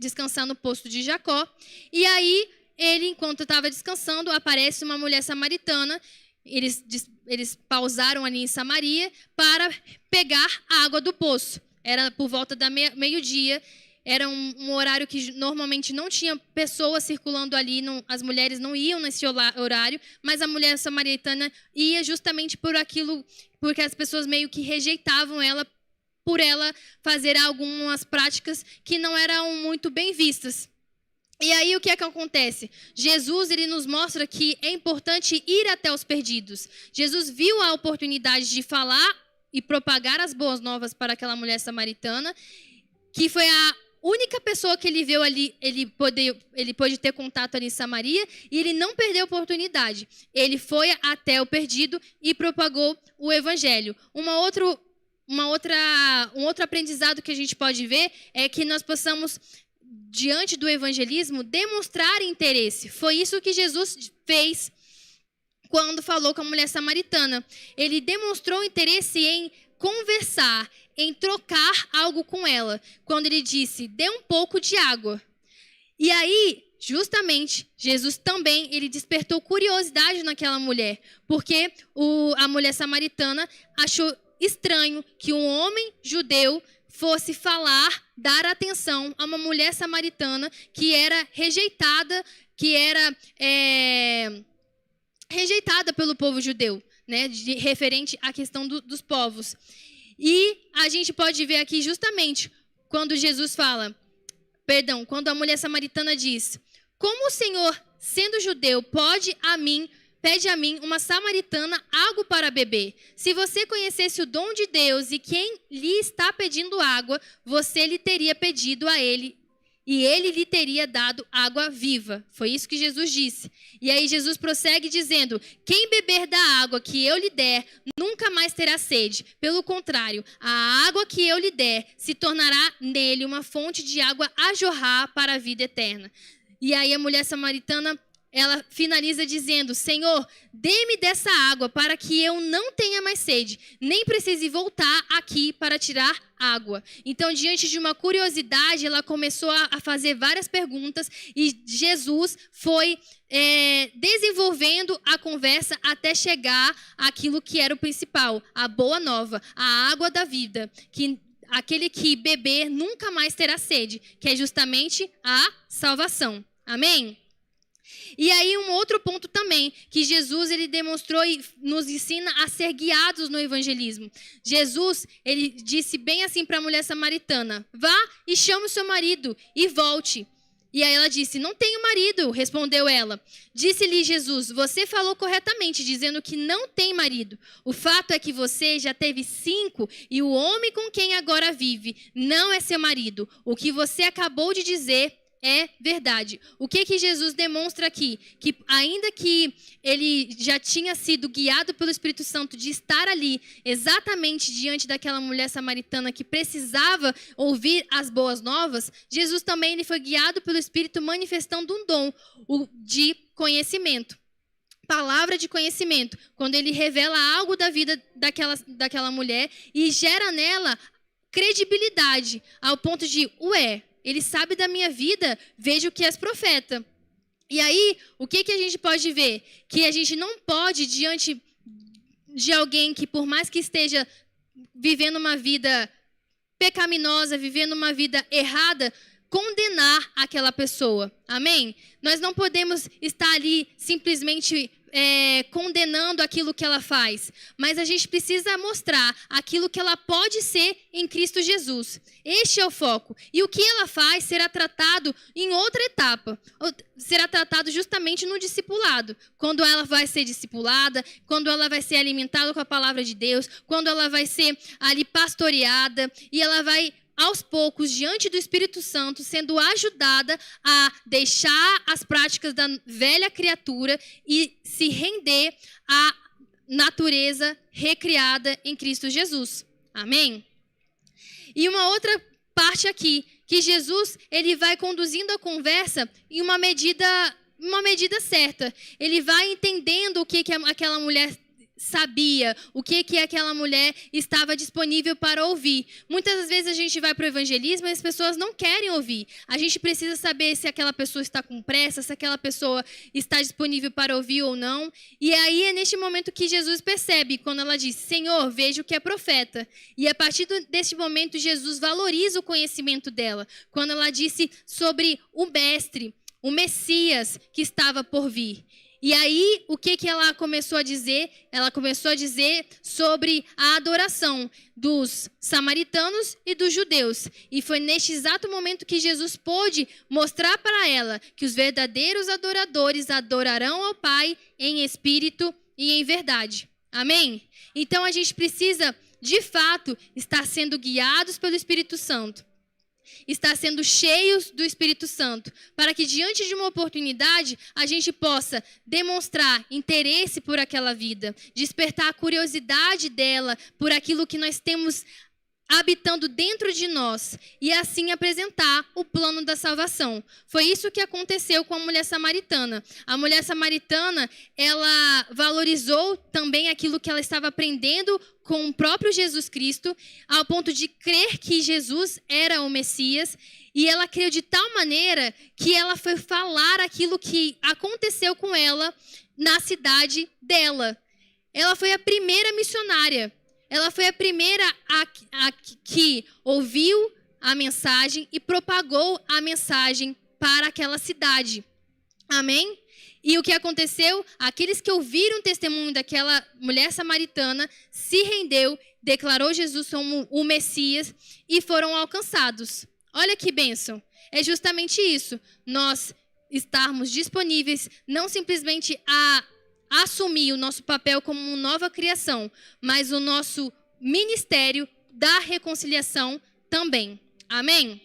descansar no poço de Jacó. E aí, ele, enquanto estava descansando, aparece uma mulher samaritana. Eles pausaram ali em Samaria para pegar a água do poço. Era por volta da meio-dia. Era um horário que normalmente não tinha pessoas circulando ali. As mulheres não iam nesse horário. Mas a mulher samaritana ia justamente porque as pessoas meio que rejeitavam ela, por ela fazer algumas práticas que não eram muito bem vistas. E aí o que é que acontece? Jesus, ele nos mostra que é importante ir até os perdidos. Jesus viu a oportunidade de falar e propagar as boas novas para aquela mulher samaritana, que foi a única pessoa que ele viu ali. Ele pôde ter contato ali em Samaria, e ele não perdeu a oportunidade. Ele foi até o perdido e propagou o evangelho. Um outro aprendizado que a gente pode ver é que nós possamos, diante do evangelismo, demonstrar interesse. Foi isso que Jesus fez quando falou com a mulher samaritana. Ele demonstrou interesse em conversar, em trocar algo com ela. Quando ele disse, dê um pouco de água. E aí, justamente, Jesus também, ele despertou curiosidade naquela mulher. Porque a mulher samaritana achou estranho que um homem judeu fosse falar, dar atenção a uma mulher samaritana que era rejeitada pelo povo judeu, né, referente à questão dos povos. E a gente pode ver aqui justamente quando Jesus fala, quando a mulher samaritana diz, como o Senhor, sendo judeu, pede a mim, uma samaritana, água para beber. Se você conhecesse o dom de Deus e quem lhe está pedindo água, você lhe teria pedido a ele, e ele lhe teria dado água viva. Foi isso que Jesus disse. E aí Jesus prossegue dizendo, quem beber da água que eu lhe der, nunca mais terá sede. Pelo contrário, a água que eu lhe der se tornará nele uma fonte de água a jorrar para a vida eterna. E aí a mulher samaritana, ela finaliza dizendo, Senhor, dê-me dessa água para que eu não tenha mais sede, nem precise voltar aqui para tirar água. Então, diante de uma curiosidade, ela começou a fazer várias perguntas e Jesus foi desenvolvendo a conversa até chegar àquilo que era o principal, a boa nova, a água da vida, que aquele que beber nunca mais terá sede, que é justamente a salvação. Amém? E aí um outro ponto também, que Jesus ele demonstrou e nos ensina a ser guiados no evangelismo. Jesus, ele disse bem assim para a mulher samaritana: vá e chame o seu marido e volte. E aí ela disse: não tenho marido, respondeu ela. Disse-lhe Jesus: você falou corretamente, dizendo que não tem marido. O fato é que você já teve 5 e o homem com quem agora vive não é seu marido. O que você acabou de dizer é verdade. O que Jesus demonstra aqui? Que ainda que ele já tinha sido guiado pelo Espírito Santo de estar ali, exatamente diante daquela mulher samaritana que precisava ouvir as boas novas, Jesus também ele foi guiado pelo Espírito manifestando um dom, o de conhecimento. Palavra de conhecimento, quando ele revela algo da vida daquela mulher e gera nela credibilidade, ao ponto de, ele sabe da minha vida, vejo que és profeta. E aí, o que a gente pode ver? Que a gente não pode, diante de alguém que, por mais que esteja vivendo uma vida pecaminosa, vivendo uma vida errada, condenar aquela pessoa. Amém? Nós não podemos estar ali simplesmente condenando aquilo que ela faz, mas a gente precisa mostrar aquilo que ela pode ser em Cristo Jesus. Este é o foco. E o que ela faz será tratado em outra etapa. Será tratado justamente no discipulado. Quando ela vai ser discipulada, quando ela vai ser alimentada com a palavra de Deus, quando ela vai ser ali pastoreada e ela vai aos poucos, diante do Espírito Santo, sendo ajudada a deixar as práticas da velha criatura e se render à natureza recriada em Cristo Jesus. Amém? E uma outra parte aqui, que Jesus ele vai conduzindo a conversa em uma medida certa. Ele vai entendendo o que aquela mulher sabia, o que aquela mulher estava disponível para ouvir. Muitas das vezes a gente vai para o evangelismo e as pessoas não querem ouvir. A gente precisa saber se aquela pessoa está com pressa, se aquela pessoa está disponível para ouvir ou não. E aí é neste momento que Jesus percebe, quando ela diz: Senhor, vejo que é profeta. E a partir deste momento Jesus valoriza o conhecimento dela. Quando ela disse sobre o mestre, o Messias que estava por vir. E aí, o que ela começou a dizer? Ela começou a dizer sobre a adoração dos samaritanos e dos judeus. E foi neste exato momento que Jesus pôde mostrar para ela que os verdadeiros adoradores adorarão ao Pai em espírito e em verdade. Amém? Então, a gente precisa, de fato, estar sendo guiados pelo Espírito Santo. Estar sendo cheios do Espírito Santo, para que diante de uma oportunidade a gente possa demonstrar interesse por aquela vida, despertar a curiosidade dela por aquilo que nós temos habitando dentro de nós e assim apresentar o plano da salvação. Foi isso que aconteceu com a mulher samaritana. A mulher samaritana, ela valorizou também aquilo que ela estava aprendendo com o próprio Jesus Cristo, ao ponto de crer que Jesus era o Messias, e ela creu de tal maneira que ela foi falar aquilo que aconteceu com ela na cidade dela. Ela foi a primeira missionária. Ela foi a primeira que ouviu a mensagem e propagou a mensagem para aquela cidade. Amém? E o que aconteceu? Aqueles que ouviram o testemunho daquela mulher samaritana se rendeu, declarou Jesus como o Messias e foram alcançados. Olha que bênção. É justamente isso. Nós estarmos disponíveis não simplesmente a assumir o nosso papel como uma nova criação, mas o nosso ministério da reconciliação também. Amém?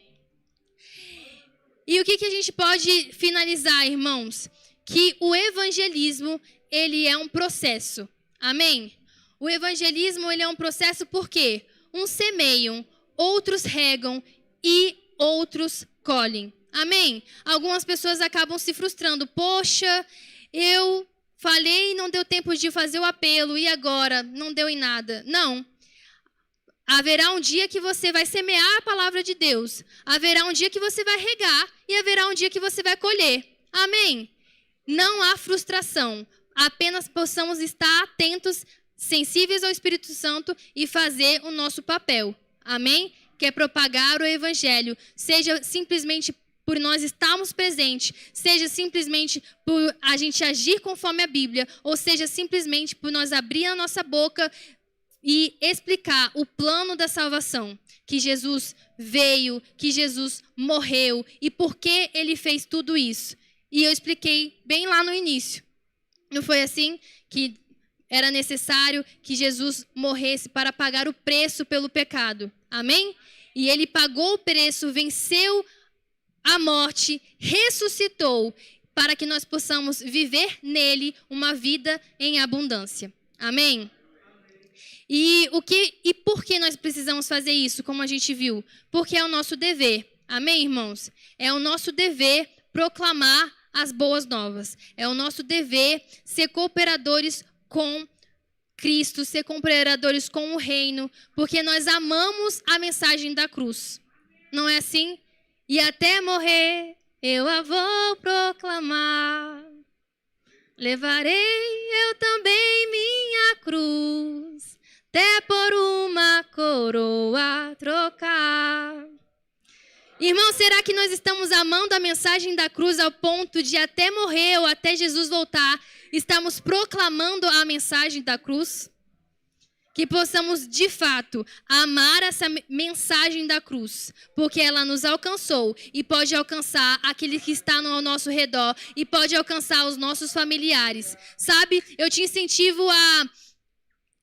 E o que a gente pode finalizar, irmãos? Que o evangelismo, ele é um processo. Amém? O evangelismo, ele é um processo porque uns semeiam, outros regam e outros colhem. Amém? Algumas pessoas acabam se frustrando. Poxa, eu falei e não deu tempo de fazer o apelo, e agora? Não deu em nada. Não. Haverá um dia que você vai semear a palavra de Deus. Haverá um dia que você vai regar e haverá um dia que você vai colher. Amém? Não há frustração. Apenas possamos estar atentos, sensíveis ao Espírito Santo e fazer o nosso papel. Amém? Que é propagar o Evangelho. Seja simplesmente por nós estarmos presentes, seja simplesmente por a gente agir conforme a Bíblia, ou seja simplesmente por nós abrir a nossa boca e explicar o plano da salvação, que Jesus veio, que Jesus morreu e por que ele fez tudo isso. E eu expliquei bem lá no início. Não foi assim que era necessário que Jesus morresse para pagar o preço pelo pecado. Amém? E ele pagou o preço, venceu a morte, ressuscitou, para que nós possamos viver nele uma vida em abundância. Amém? E por que nós precisamos fazer isso, como a gente viu? Porque é o nosso dever. Amém, irmãos? É o nosso dever proclamar as boas novas. É o nosso dever ser cooperadores com Cristo, ser cooperadores com o reino, porque nós amamos a mensagem da cruz. Não é assim? E até morrer eu a vou proclamar. Levarei eu também minha cruz, até por uma coroa trocar. Irmão, será que nós estamos amando a mensagem da cruz ao ponto de até morrer ou até Jesus voltar, estamos proclamando a mensagem da cruz? Que possamos, de fato, amar essa mensagem da cruz, porque ela nos alcançou e pode alcançar aquele que está ao nosso redor e pode alcançar os nossos familiares. Sabe, eu te incentivo a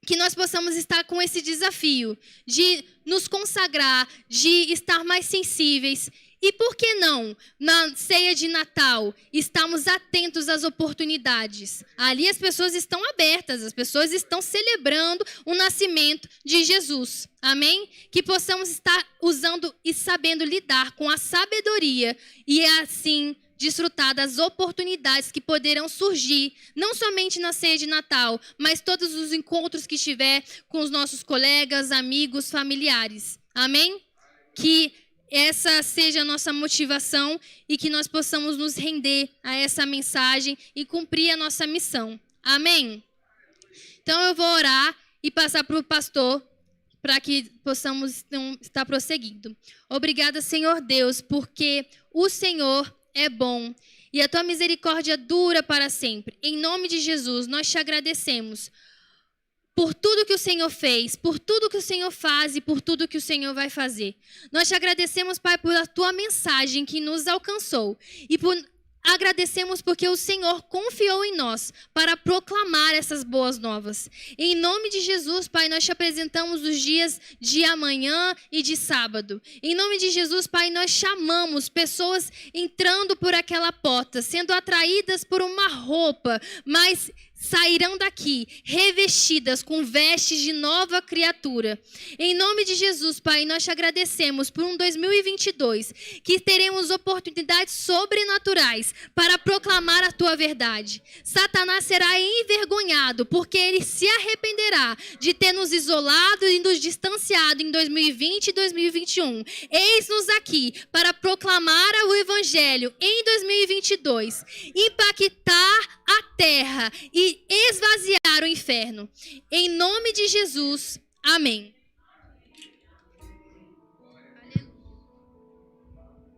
que nós possamos estar com esse desafio de nos consagrar, de estar mais sensíveis. E por que não, na ceia de Natal, estarmos atentos às oportunidades? Ali as pessoas estão abertas, as pessoas estão celebrando o nascimento de Jesus. Amém? Que possamos estar usando e sabendo lidar com a sabedoria e assim desfrutar das oportunidades que poderão surgir, não somente na ceia de Natal, mas todos os encontros que tiver com os nossos colegas, amigos, familiares. Amém? Que essa seja a nossa motivação e que nós possamos nos render a essa mensagem e cumprir a nossa missão. Amém? Então eu vou orar e passar para o pastor para que possamos estar prosseguindo. Obrigada, Senhor Deus, porque o Senhor é bom e a tua misericórdia dura para sempre. Em nome de Jesus, nós te agradecemos por tudo que o Senhor fez, por tudo que o Senhor faz e por tudo que o Senhor vai fazer. Nós te agradecemos, Pai, por a tua mensagem que nos alcançou e agradecemos porque o Senhor confiou em nós para proclamar essas boas novas. Em nome de Jesus, Pai, nós te apresentamos os dias de amanhã e de sábado. Em nome de Jesus, Pai, nós chamamos pessoas entrando por aquela porta, sendo atraídas por uma roupa, mas sairão daqui revestidas com vestes de nova criatura. Em nome de Jesus, Pai, nós te agradecemos por um 2022 que teremos oportunidades sobrenaturais para proclamar a tua verdade. Satanás será envergonhado porque ele se arrependerá de ter nos isolado e nos distanciado em 2020 e 2021. Eis-nos aqui para proclamar o evangelho em 2022, impactar a terra e esvaziar o inferno. Em nome de Jesus, amém.